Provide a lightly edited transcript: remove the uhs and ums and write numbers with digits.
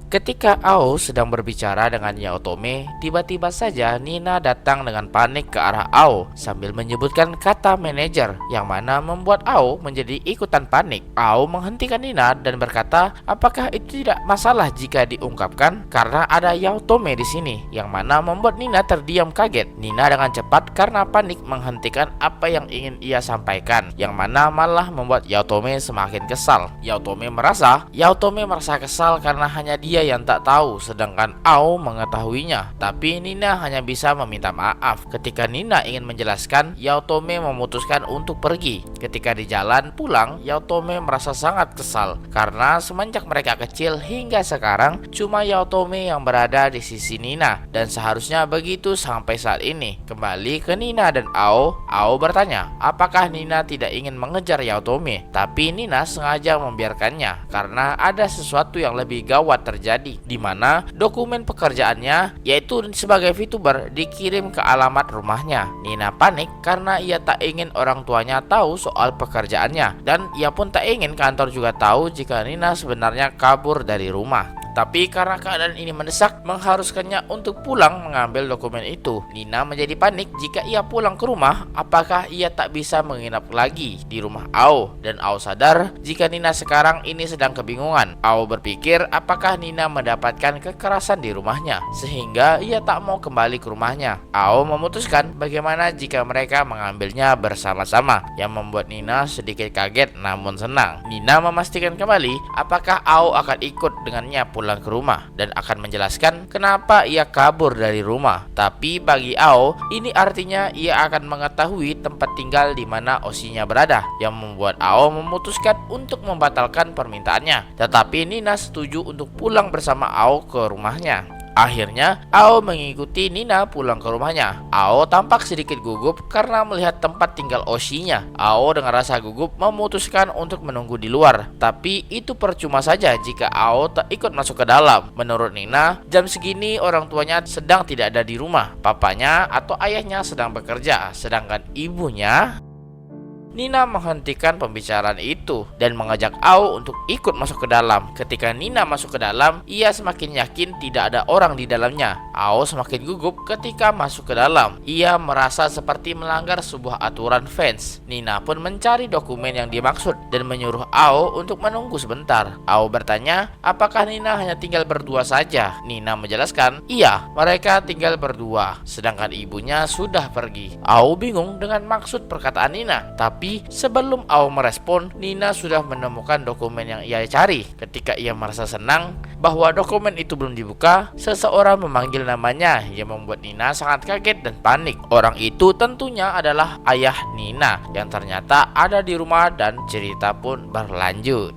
Ketika Ao sedang berbicara dengan Yaotome, tiba-tiba saja Nina datang dengan panik ke arah Ao sambil menyebutkan kata manajer yang mana membuat Ao menjadi ikutan panik. Ao menghentikan Nina dan berkata, apakah itu tidak masalah jika diungkapkan karena ada Yaotome di sini, yang mana membuat Nina terdiam kaget. Nina dengan cepat karena panik menghentikan apa yang ingin ia sampaikan, yang mana malah membuat Yaotome semakin kesal. Yaotome merasa kesal karena hanya dia yang tak tahu, sedangkan Ao mengetahuinya. Tapi Nina hanya bisa meminta maaf. Ketika Nina ingin menjelaskan, Yaotome memutuskan untuk pergi. Ketika di jalan pulang, Yaotome merasa sangat kesal karena semenjak mereka kecil hingga sekarang cuma Yaotome yang berada di sisi Nina, dan seharusnya begitu sampai saat ini. Kembali ke Nina dan Ao bertanya apakah Nina tidak ingin mengejar Yaotome, tapi Nina sengaja membiarkannya karena ada sesuatu yang lebih gawat terjadi, di mana dokumen pekerjaannya, yaitu sebagai VTuber, dikirim ke alamat rumahnya. Nina panik karena ia tak ingin orang tuanya tahu soal pekerjaannya, dan ia pun tak ingin kantor juga tahu jika Nina sebenarnya kabur dari rumah. Tapi karena keadaan ini mendesak mengharuskannya untuk pulang mengambil dokumen itu, Nina menjadi panik jika ia pulang ke rumah, apakah ia tak bisa menginap lagi di rumah Ao. Dan Ao sadar jika Nina sekarang ini sedang kebingungan. Ao berpikir apakah Nina mendapatkan kekerasan di rumahnya sehingga ia tak mau kembali ke rumahnya. Ao memutuskan bagaimana jika mereka mengambilnya bersama-sama, yang membuat Nina sedikit kaget namun senang. Nina memastikan kembali apakah Ao akan ikut dengannya pulang ke rumah dan akan menjelaskan kenapa ia kabur dari rumah. Tapi bagi Ao, ini artinya ia akan mengetahui tempat tinggal di mana Oshinya berada, yang membuat Ao memutuskan untuk membatalkan permintaannya. Tetapi Nina setuju untuk pulang bersama Ao ke rumahnya. Akhirnya Ao mengikuti Nina pulang ke rumahnya. Ao tampak sedikit gugup karena melihat tempat tinggal Oshinya. Ao dengan rasa gugup memutuskan untuk menunggu di luar. Tapi itu percuma saja jika Ao tak ikut masuk ke dalam. Menurut Nina, jam segini orang tuanya sedang tidak ada di rumah. Papanya atau ayahnya sedang bekerja, sedangkan ibunya... Nina menghentikan pembicaraan itu dan mengajak Ao untuk ikut masuk ke dalam. Ketika Nina masuk ke dalam, ia semakin yakin tidak ada orang di dalamnya. Ao semakin gugup ketika masuk ke dalam. Ia merasa seperti melanggar sebuah aturan fans. Nina pun mencari dokumen yang dimaksud dan menyuruh Ao untuk menunggu sebentar. Ao bertanya apakah Nina hanya tinggal berdua saja. Nina menjelaskan, iya, mereka tinggal berdua, sedangkan ibunya sudah pergi. Ao bingung dengan maksud perkataan Nina, tapi sebelum Ao merespon, Nina sudah menemukan dokumen yang ia cari. Ketika ia merasa senang bahwa dokumen itu belum dibuka, seseorang memanggil namanya yang membuat Nina sangat kaget dan panik. Orang itu tentunya adalah ayah Nina yang ternyata ada di rumah, dan cerita pun berlanjut.